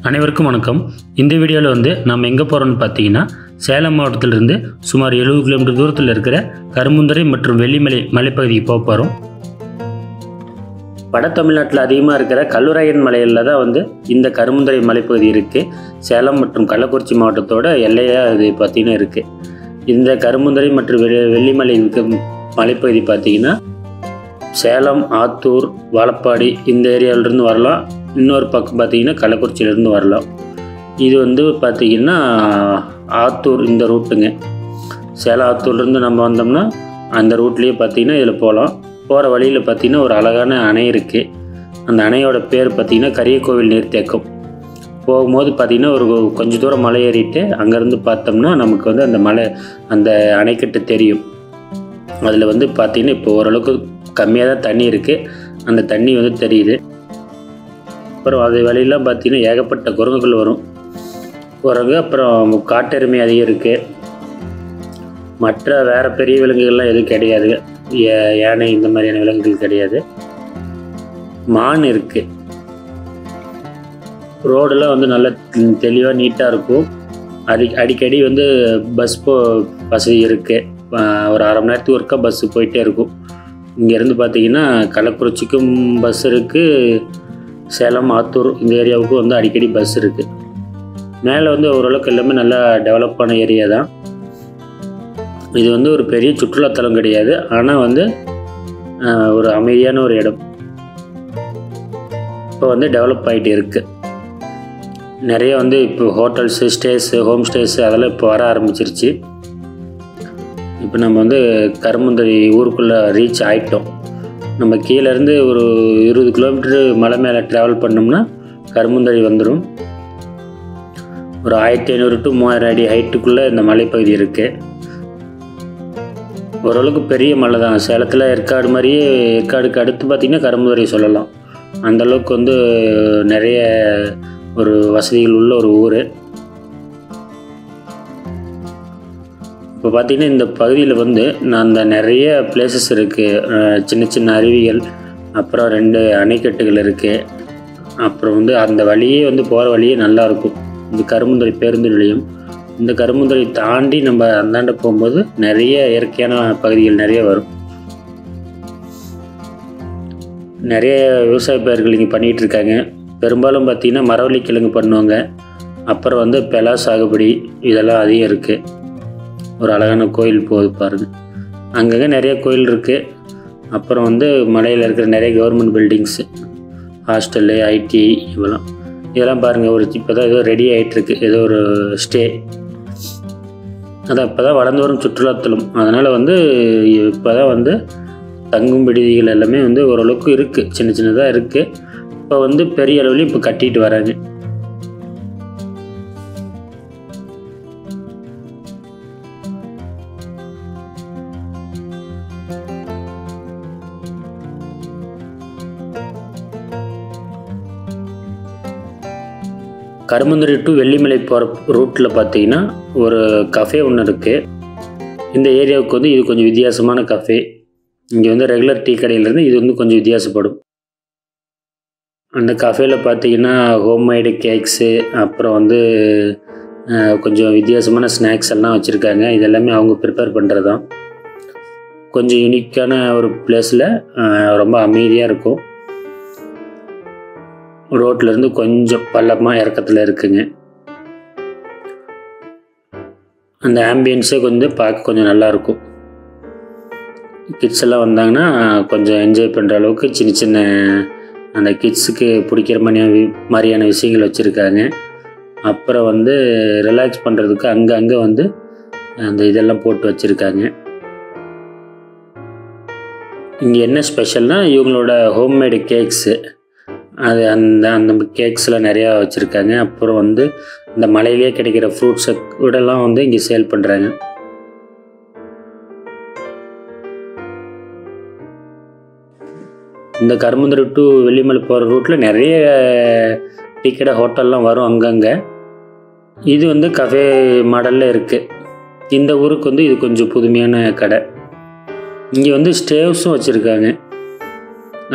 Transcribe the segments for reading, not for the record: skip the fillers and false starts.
அனைவருக்கும் வணக்கம். இந்த வீடியோவில் நம்ம எங்கே போகிறோம்னு பார்த்தீங்கன்னா, சேலம் மாவட்டத்திலிருந்து சுமார் 70 கிலோமீட்டர் தூரத்தில் இருக்கிற கருமுந்தரை மற்றும் வெள்ளிமலை மலைப்பகுதிக்கு போக போகிறோம். வட தமிழ்நாட்டில் அதிகமாக இருக்கிற கல்வராயன் மலையில் தான் இந்த கருமுந்தரை மலைப்பகுதி இருக்குது. சேலம் மற்றும் கள்ளக்குறிச்சி மாவட்டத்தோட எல்லையாக இது பார்த்திங்கன்னா இருக்குது. இந்த கருமுந்தரை மற்றும் வெள்ளிமலை மலைப்பகுதி பார்த்திங்கன்னா சேலம், ஆத்தூர், வாழப்பாடி இந்த ஏரியாவிலிருந்து வரலாம். இன்னொரு பக்கம் பார்த்திங்கன்னா கள்ளக்குறிச்சியிலேருந்து வரலாம். இது பார்த்திங்கன்னா ஆத்தூர் இந்த ரூட்டுங்க. சேலம் ஆத்தூர்லேருந்து நம்ம வந்தோம்னா அந்த ரூட்லேயே பார்த்திங்கன்னா இதில் போகலாம். போகிற வழியில் பார்த்திங்கன்னா ஒரு அழகான அணை இருக்குது. அந்த அணையோட பேர் பார்த்திங்கன்னா கரியக்கோவில் நீர்த்தேக்கம். போகும்போது பார்த்திங்கன்னா ஒரு கொஞ்சம் தூரம் மலை ஏறிட்டு அங்கேருந்து பார்த்தோம்னா நமக்கு அந்த மலை அந்த அணைக்கட்டு தெரியும். அதில் பார்த்திங்கன்னா இப்போ ஓரளவுக்கு கம்மியாக தான் தண்ணி இருக்குது. அந்த தண்ணி தெரியுது. அப்புறம் அது வழியெல்லாம் பார்த்திங்கன்னா ஏகப்பட்ட குரங்குகள் வரும். குரங்கு, அப்புறம் காட்டெருமை அதிகம் இருக்குது. மற்ற வேறு பெரிய விலங்குகள்லாம் எதுவும் கிடையாது. யானை இந்த மாதிரியான விலங்குகள் கிடையாது. மான் இருக்குது. ரோடெல்லாம் நல்ல தெளிவாக நீட்டாக இருக்கும். அடிக்கடி பஸ் வசதி இருக்குது. ஒரு அரை மணி நேரத்துக்கு ஒருக்கா பஸ்ஸு போயிட்டே இருக்கும். இங்கேருந்து பார்த்திங்கன்னா கள்ளக்குறிச்சிக்கும் பஸ் இருக்குது. சேலம், ஆத்தூர் இந்த ஏரியாவுக்கும் அடிக்கடி பஸ் இருக்குது. மேலே ஓரளவுக்கு எல்லாமே நல்லா டெவலப்பான ஏரியா தான். இது ஒரு பெரிய சுற்றுலாத்தலம் கிடையாது. ஆனால் ஒரு அமைதியான ஒரு இடம். இப்போ டெவலப் ஆகிட்டு இருக்குது. நிறைய இப்போ ஹோட்டல்ஸு, ஸ்டேஸு, ஹோம் ஸ்டேஸு அதெல்லாம் இப்போ வர ஆரம்பிச்சிருச்சு. இப்போ நம்ம கருமுந்தரை ஊருக்குள்ளே ரீச் ஆகிட்டோம். நம்ம கீழேருந்து ஒரு 20 கிலோமீட்டரு மலை மேலே ட்ராவல் பண்ணோம்னா கருமுந்தரை வந்துடும். ஒரு 1500 to 3000 அடி ஹைட்டுக்குள்ளே இந்த மலைப்பகுதி இருக்குது. ஓரளவுக்கு பெரிய மலை தான். சேலத்தில் ஏற்காடு மாதிரியே, ஏற்காடுக்கு அடுத்து பார்த்திங்கன்னா கருமுந்தரை சொல்லலாம். அந்தளவுக்கு நிறைய ஒரு வசதிகள் உள்ள ஒரு ஊர். இப்போ பார்த்திங்கன்னா இந்த பகுதியில் அந்த நிறைய பிளேசஸ் இருக்குது. சின்ன சின்ன அருவிகள், அப்புறம் 2 அணைக்கட்டுகள் இருக்குது. அப்புறம் அந்த வழியே போகிற வழியே நல்லாயிருக்கும். இந்த கருமுந்தரை பேருந்து நிலையம். இந்த கருமுந்தரை தாண்டி நம்ம அந்தாண்ட போகும்போது நிறைய இயற்கையான பகுதிகள் நிறைய வரும். நிறைய விவசாய பயிர்கள் இங்கே பண்ணிகிட்ருக்காங்க. பெரும்பாலும் பார்த்திங்கன்னா மரவள்ளி கிழங்கு பண்ணுவாங்க. அப்புறம் பெலா சாகுபடி இதெல்லாம் அதிகம் இருக்குது. ஒரு அழகான கோயில் போகுது பாருங்கள். அங்கங்கே நிறைய கோயில் இருக்குது. அப்புறம் மலையில் இருக்கிற நிறைய கவர்மெண்ட் பில்டிங்ஸு, ஹாஸ்டலு, ஐடி இதெல்லாம் பாருங்கள். ஒரு இப்போ தான் ஏதோ ரெடி ஆகிட்டுருக்கு. ஏதோ ஒரு ஸ்டே அதான் இப்போ தான் வளர்ந்து வரும் சுற்றுலாத்தலம். அதனால் இப்போ தான் தங்கும் விடுதிகள் எல்லாமே ஓரளவுக்கு இருக்குது. சின்ன சின்னதாக இருக்குது. இப்போ பெரிய அளவுலையும் இப்போ கட்டிட்டு வராங்க. கருமுந்தரை டு வெள்ளிமலை போகிற ரூட்டில் பார்த்திங்கன்னா ஒரு கஃபே ஒன்று இருக்குது. இந்த ஏரியாவுக்கு இது கொஞ்சம் வித்தியாசமான கஃபே. இங்கே ரெகுலர் டீ கடையிலேருந்து இது கொஞ்சம் வித்தியாசப்படும். அந்த கஃபேயில் பார்த்திங்கன்னா ஹோம்மேடு கேக்ஸு, அப்புறம் கொஞ்சம் வித்தியாசமான ஸ்நாக்ஸ் எல்லாம் வச்சுருக்காங்க. இதெல்லாமே அவங்க ப்ரிப்பேர் பண்ணுறது தான். கொஞ்சம் யூனிக்கான ஒரு பிளேஸில் ரொம்ப அமைதியாக இருக்கும். ரோட்லேருந்து கொஞ்சம் பள்ளமாக இறக்கத்தில் இருக்குங்க. அந்த ஆம்பியன்ஸே பார்க்க கொஞ்சம் நல்லாயிருக்கும். கிட்ஸ் எல்லாம் வந்தாங்கன்னா கொஞ்சம் என்ஜாய் பண்ணுற அளவுக்கு சின்ன சின்ன அந்த கிட்ஸுக்கு பிடிக்கிற மாதிரியான விஷயங்கள் வச்சுருக்காங்க. அப்புறம் ரிலாக்ஸ் பண்ணுறதுக்கு அங்கே அந்த இதெல்லாம் போட்டு வச்சுருக்காங்க. இங்கே என்ன ஸ்பெஷல்னால் இவங்களோட ஹோம்மேடு கேக்ஸு, அது அந்த கேக்ஸில் நிறையா வச்சுருக்காங்க. அப்புறம் இந்த மலையிலே கிடைக்கிற ஃப்ரூட்ஸை கூடலாம் இங்கே சேல் பண்ணுறாங்க. இந்த கருமுந்தரை டு வெள்ளிமலை போகிற ரூட்டில் நிறைய டீ கடை, ஹோட்டல்லாம் வரும் அங்கங்கே. இது கஃபே மாடலில் இருக்குது. இந்த ஊருக்கு இது கொஞ்சம் புதுமையான கடை. இங்கே ஸ்டேவ்ஸும் வச்சுருக்காங்க.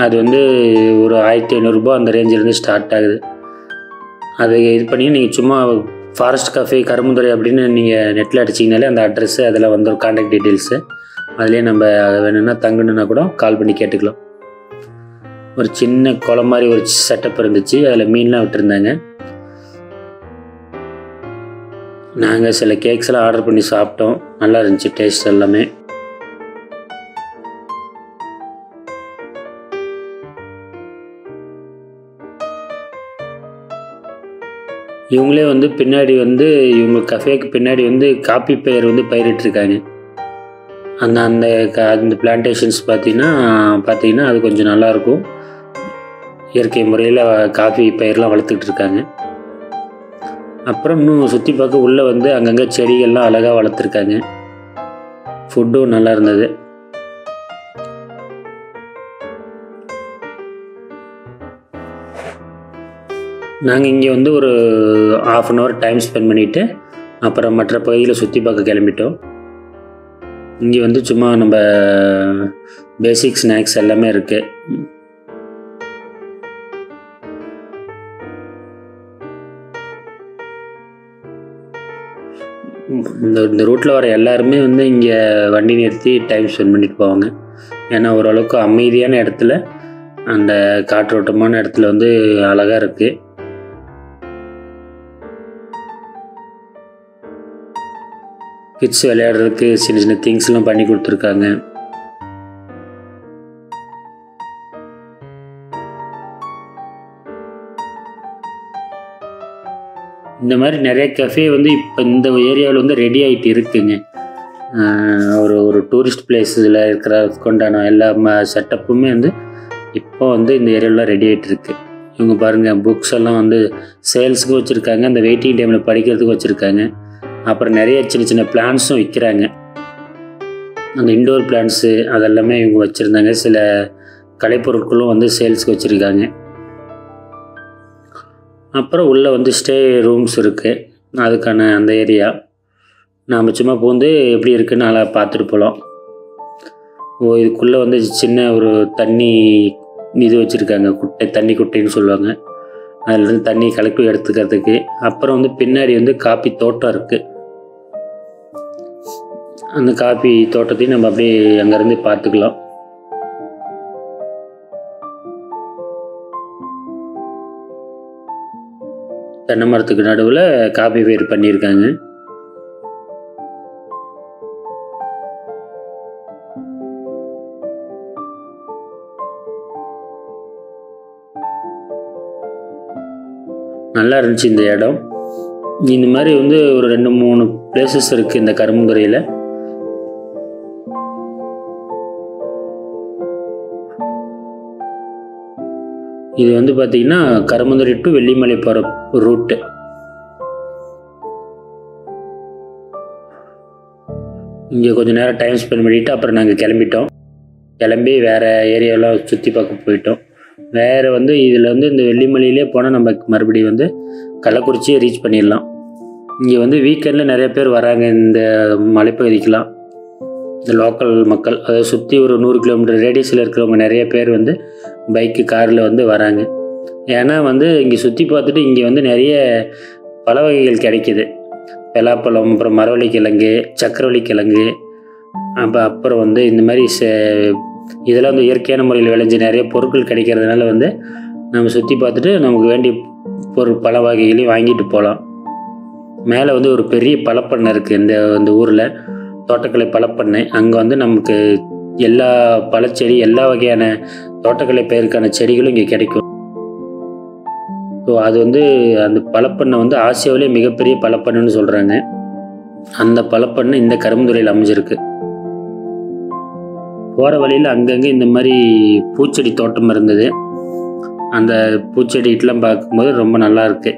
அது ஒரு 1500 ரூபாய் அந்த ரேஞ்சிலேருந்து ஸ்டார்ட் ஆகுது. அதை இது பண்ணி நீங்கள் சும்மா ஃபாரஸ்ட் கஃபே கருமுந்துறை அப்படின்னு நீங்கள் நெட்டில் அடிச்சிங்கனாலே அந்த அட்ரஸ்ஸு அதில் வந்துடும், கான்டாக்ட் டீட்டெயில்ஸு. அதுலேயே நம்ம வேணும்னா தங்கணுன்னா கூட கால் பண்ணி கேட்டுக்கலாம். ஒரு சின்ன குளம் மாதிரி ஒரு செட்டப் இருந்துச்சு, அதில் மீன்லாம் விட்டுருந்தாங்க. நாங்கள் சில கேக்ஸ்லாம் ஆர்டர் பண்ணி சாப்பிட்டோம், நல்லா இருந்துச்சு டேஸ்ட் எல்லாமே. இவங்களே வந்து பின்னாடி வந்து இவங்க கஃபேக்கு பின்னாடி வந்து காப்பி பயிர் வந்து பயிரிட்டுருக்காங்க. அந்த பிளான்டேஷன்ஸ் பார்த்தீங்கன்னா அது கொஞ்சம் நல்லாயிருக்கும். இயற்கை முறையில் காஃபி பயிரெலாம் வளர்த்துக்கிட்டு இருக்காங்க. அப்புறம் இன்னும் சுற்றி பார்க்க உள்ளே வந்து அங்கங்கே செடிகள்லாம் அழகாக வளர்த்துருக்காங்க. ஃபுட்டும் நல்லா இருந்தது. நாங்கள் இங்கே வந்து ஒரு 1/2 hour டைம் ஸ்பெண்ட் பண்ணிவிட்டு அப்புறம் மற்ற பகுதியில் சுற்றி பார்க்க கிளம்பிட்டோம். இங்கே வந்து சும்மா நம்ம பேசிக் ஸ்நாக்ஸ் எல்லாமே இருக்குது. இந்த ரூட்டில் வர எல்லாருமே வந்து இங்கே வண்டி நிறுத்தி டைம் ஸ்பெண்ட் பண்ணிட்டு போவாங்க. ஏன்னா ஓரளவுக்கு அமைதியான இடத்துல, அந்த காற்றோட்டமான இடத்துல வந்து அழகாக இருக்குது. கிட்ஸ் விளையாடுறதுக்கு சின்ன சின்ன திங்ஸ்லாம் பண்ணி கொடுத்துருக்காங்க. இந்த மாதிரி நிறைய கஃபே வந்து இப்போ இந்த ஏரியாவில் வந்து ரெடி ஆகிட்டு இருக்குங்க. ஒரு டூரிஸ்ட் பிளேஸில் இருக்கிறதுக்குண்டான எல்லா செட்டப்புமே வந்து இப்போ வந்து இந்த ஏரியாவில் ரெடி ஆகிட்டு இருக்கு. இவங்க பாருங்கள், புக்ஸ் எல்லாம் வந்து சேல்ஸுக்கு வச்சுருக்காங்க, அந்த வெயிட்டிங் டைமில் படிக்கிறதுக்கு வச்சுருக்காங்க. அப்புறம் நிறைய சின்ன சின்ன பிளான்ஸும் விற்கிறாங்க. அந்த இன்டோர் பிளான்ஸு அதெல்லாமே இவங்க வச்சுருந்தாங்க. சில கலைப்பொருட்களும் வந்து சேல்ஸுக்கு வச்சுருக்காங்க. அப்புறம் உள்ளே வந்து ஸ்டே ரூம்ஸ் இருக்குது, அதுக்கான அந்த ஏரியா. நாம் சும்மா பூந்து எப்படி இருக்குன்னு நல்லா பார்த்துட்டு போகலாம். இதுக்குள்ளே வந்து சின்ன ஒரு தண்ணி இது வச்சுருக்காங்க, தண்ணி குட்டைன்னு சொல்லுவாங்க. அதிலேருந்து தண்ணி கலெக்ட் எடுத்துக்கிறதுக்கு. அப்புறம் வந்து பின்னாடி வந்து காப்பி தோட்டம் இருக்குது. அந்த காப்பி தோட்டத்தையும் நம்ம அப்படியே அங்கேருந்து பார்த்துக்கலாம். தென்னை மரத்துக்கு நடுவில் காப்பி பயிர் பண்ணியிருக்காங்க. நல்லா இருந்துச்சு இந்த இடம். இந்த மாதிரி வந்து ஒரு 2-3 பிளேசஸ் இருக்குது இந்த கருமுந்துறையில். இது வந்து பார்த்திங்கன்னா கருமுந்துறை டு வெள்ளிமலை போகிற ரூட்டு. இங்கே கொஞ்சம் நேரம் டைம் ஸ்பெண்ட் பண்ணிவிட்டு அப்புறம் நாங்கள் கிளம்பி வேறு ஏரியாவெலாம் சுற்றி பார்க்க போயிட்டோம். வேறு வந்து இதில் வந்து இந்த வெள்ளிமலையிலே போனால் நம்ம மறுபடியும் வந்து கள்ளக்குறிச்சியை ரீச் பண்ணிடலாம். இங்கே வந்து வீக்கெண்டில் நிறைய பேர் வராங்க இந்த மலைப்பகுதிக்கெலாம். இந்த லோக்கல் மக்கள், அதை சுற்றி ஒரு 100 கிலோமீட்டர் ரேடியஸில் இருக்கிறவங்க நிறைய பேர் வந்து பைக்கு காரில் வந்து வராங்க. ஏன்னா வந்து இங்கே சுற்றி பார்த்துட்டு இங்கே வந்து நிறைய பழ வகைகள் கிடைக்கிது. பலாப்பழம், அப்புறம் மரவள்ளி கிழங்கு, சக்கரவள்ளி கிழங்கு, அப்புறம் வந்து இந்த மாதிரி இதெல்லாம் வந்து இயற்கையான முறையில் விளைஞ்ச நிறைய பொருட்கள் கிடைக்கிறதுனால வந்து நம்ம சுற்றி பார்த்துட்டு நமக்கு வேண்டிய பழ வகைகளையும் வாங்கிட்டு போகலாம். மேலே வந்து ஒரு பெரிய பழப்பண்ணை இருக்குது இந்த ஊரில், தோட்டக்கலை பழப்பண்ணை. அங்கே வந்து நமக்கு எல்லா பழச்செடி, எல்லா வகையான தோட்டக்கலை பயிருக்கான செடிகளும் இங்கே கிடைக்கும். ஸோ அது வந்து அந்த பழப்பண்ணை வந்து ஆசியாவிலே மிகப்பெரிய பழப்பண்ணைன்னு சொல்கிறாங்க. அந்த பழப்பண்ணை இந்த கருமுந்துறையில் அமைஞ்சிருக்கு. போகிற வழியில் அங்கங்கே இந்த மாதிரி பூச்செடி தோட்டம் இருந்தது. அந்த பூச்செடிக்கெலாம் பார்க்கும்போது ரொம்ப நல்லா இருக்குது.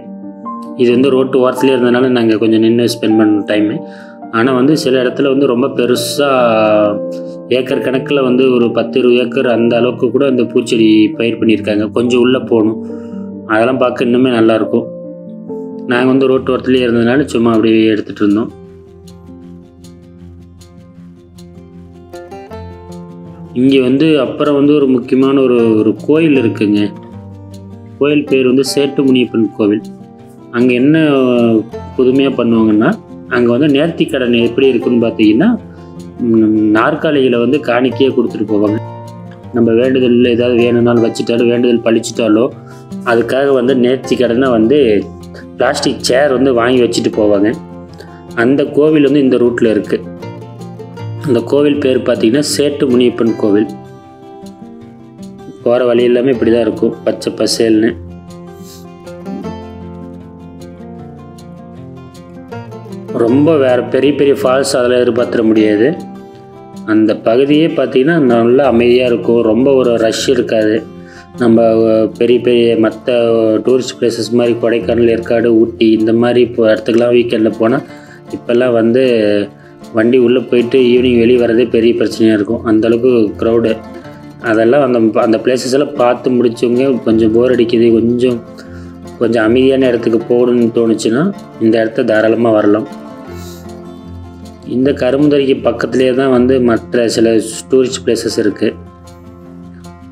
இது வந்து ரோட்டு ஓரத்துலேயே இருந்ததுனால நாங்கள் கொஞ்சம் நின்று ஸ்பெண்ட் பண்ண டைமு. ஆனால் வந்து சில இடத்துல வந்து ரொம்ப பெருசாக ஏக்கர் கணக்கில் வந்து ஒரு 10-20 ஏக்கர் அந்த அளவுக்கு கூட இந்த பூச்செடி பயிர் பண்ணியிருக்காங்க. கொஞ்சம் உள்ளே போகணும், அதெல்லாம் பார்க்க இன்னுமே நல்லாயிருக்கும். நாங்கள் வந்து ரோட்டு ஓரத்துலேயே இருந்ததுனால சும்மா அப்படியே எடுத்துகிட்டு இருந்தோம். இங்கே வந்து அப்புறம் வந்து ஒரு முக்கியமான ஒரு கோயில் இருக்குங்க. கோயில் பேர் வந்து சேட்டு முனியப்பன் கோவில். அங்கே என்ன புதுமையாக பண்ணுவாங்கன்னா, அங்கே வந்து நேர்த்திக்கடன் எப்படி இருக்குன்னு பார்த்தீங்கன்னா, நாற்காலிகளை வந்து காணிக்கையே கொடுத்துட்டு போவாங்க. நம்ம வேண்டுதல் ஏதாவது வேணும்னாலும் வச்சுட்டாலும், வேண்டுதல் பழிச்சிட்டாலோ அதுக்காக வந்து நேர்த்திக்கடனை வந்து பிளாஸ்டிக் சேர் வந்து வாங்கி வச்சுட்டு போவாங்க. அந்த கோவில் வந்து இந்த ரூட்டில் இருக்குது. அந்த கோவில் பேர் பார்த்தீங்கன்னா சேட்டு முனியப்பன் கோவில். போகிற வழி எல்லாமே இப்படி தான் இருக்கும், பச்சை பசேல்னு. ரொம்ப வேறு பெரிய பெரிய ஃபால்ஸ் அதெல்லாம் எதிர்பார்த்துட முடியாது. அந்த பகுதியே பார்த்திங்கன்னா நல்லா அமைதியாக இருக்கும், ரொம்ப ஒரு ரஷ் இருக்காது. நம்ம பெரிய பெரிய மற்ற டூரிஸ்ட் பிளேசஸ் மாதிரி கொடைக்கானல், ஏற்காடு, ஊட்டி இந்த மாதிரி இப்போ இடத்துக்குலாம் வீக்கெண்டில் போனால் இப்போல்லாம் வந்து வண்டி உள்ளே போயிட்டு ஈவினிங் வெளியே வரதே பெரிய பிரச்சனையாக இருக்கும், அந்தளவுக்கு க்ரௌடு. அதெல்லாம் அந்த பிளேசஸ் எல்லாம் பார்த்து முடிச்சவங்க கொஞ்சம் போர் அடிக்குது, கொஞ்சம் அமைதியான இடத்துக்கு போகணுன்னு தோணுச்சுன்னா இந்த இடத்த தாராளமாக வரலாம். இந்த கருமுந்தரைக்கு பக்கத்துலேயே தான் வந்து மற்ற சில டூரிஸ்ட் பிளேசஸ் இருக்குது.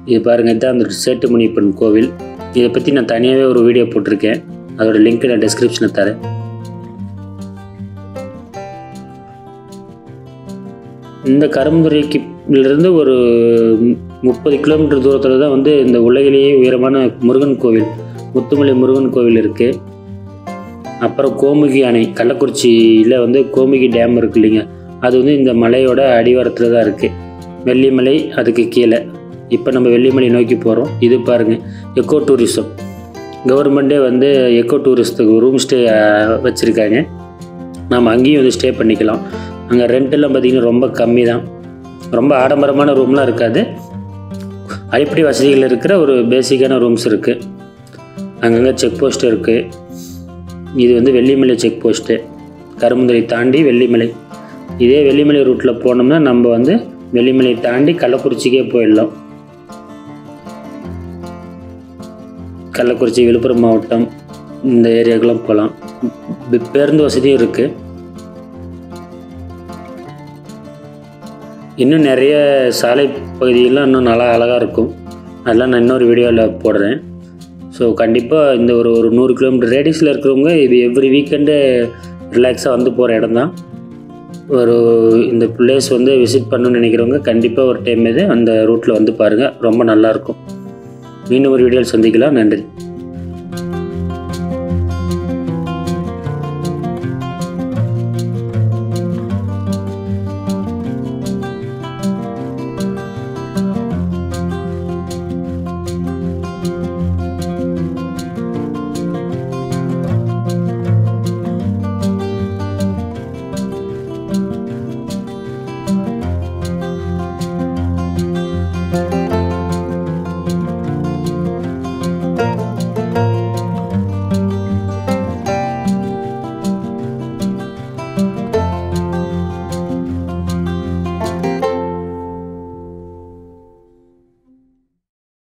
இது பாருங்கள், இதுதான் அந்த சேட்டு முனியப்பன் கோவில். இதை பற்றி நான் தனியாகவே ஒரு வீடியோ போட்டிருக்கேன், அதோட லிங்க் நான் டிஸ்கிரிப்ஷனில் தரேன். இந்த கருமுந்தரைக்கிலிருந்து ஒரு 30 கிலோமீட்டர் தூரத்தில் தான் வந்து இந்த உலகிலேயே உயரமான முருகன் கோவில், முத்துமலை முருகன் கோவில் இருக்குது. அப்புறம் கோமுகி அணை, கள்ளக்குறிச்சியில் வந்து கோமுகி டேம் இருக்குது இல்லைங்க, அது வந்து இந்த மலையோட அடிவாரத்தில் தான் இருக்குது. வெள்ளிமலை அதுக்கு கீழே. இப்போ நம்ம வெள்ளிமலை நோக்கி போகிறோம். இது பாருங்கள், எக்கோ டூரிசம். கவர்மெண்ட்டே வந்து எக்கோ டூரிஸ்ட்டுக்கு ரூம் ஸ்டே வச்சுருக்காங்க. நம்ம அங்கேயும் வந்து ஸ்டே பண்ணிக்கலாம். அங்கே ரெண்டெல்லாம் பார்த்திங்கன்னா ரொம்ப கம்மி தான், ரொம்ப ஆடம்பரமான ரூம்லாம் இருக்காது. அடிப்படை வசதிகள் இருக்கிற ஒரு பேசிக்கான ரூம்ஸ் இருக்குது. அங்கங்கே செக் போஸ்ட் இருக்குது. இது வந்து வெள்ளிமலை செக் போஸ்ட்டு, கருமுந்தரை தாண்டி வெள்ளிமலை. இதே வெள்ளிமலை ரூட்டில் போனோம்னா நம்ம வந்து வெள்ளிமலை தாண்டி கள்ளக்குறிச்சிக்கே போயிடலாம். கள்ளக்குறிச்சி, விழுப்புரம் மாவட்டம் இந்த ஏரியாக்கெல்லாம் போகலாம். பேருந்து வசதியும் இருக்குது. இன்னும் நிறைய சாலை பகுதியெல்லாம் இன்னும் நல்லா அழகாக இருக்கும். அதெல்லாம் நான் இன்னொரு வீடியோவில் போடுறேன். ஸோ கண்டிப்பாக இந்த ஒரு 100 கிலோமீட்டர் ரேடியஸில் இருக்கிறவங்க இது எவ்ரி வீக்கெண்டு ரிலாக்ஸாக வந்து போகிற இடம் தான். இந்த பிளேஸ் வந்து விசிட் பண்ணணும்னு நினைக்கிறவங்க கண்டிப்பாக ஒரு டைம் இது அந்த ரூட்டில் வந்து பாருங்கள், ரொம்ப நல்லாயிருக்கும். மீண்டும் ஒரு வீடியோவில் சந்திக்கலாம். நன்றி.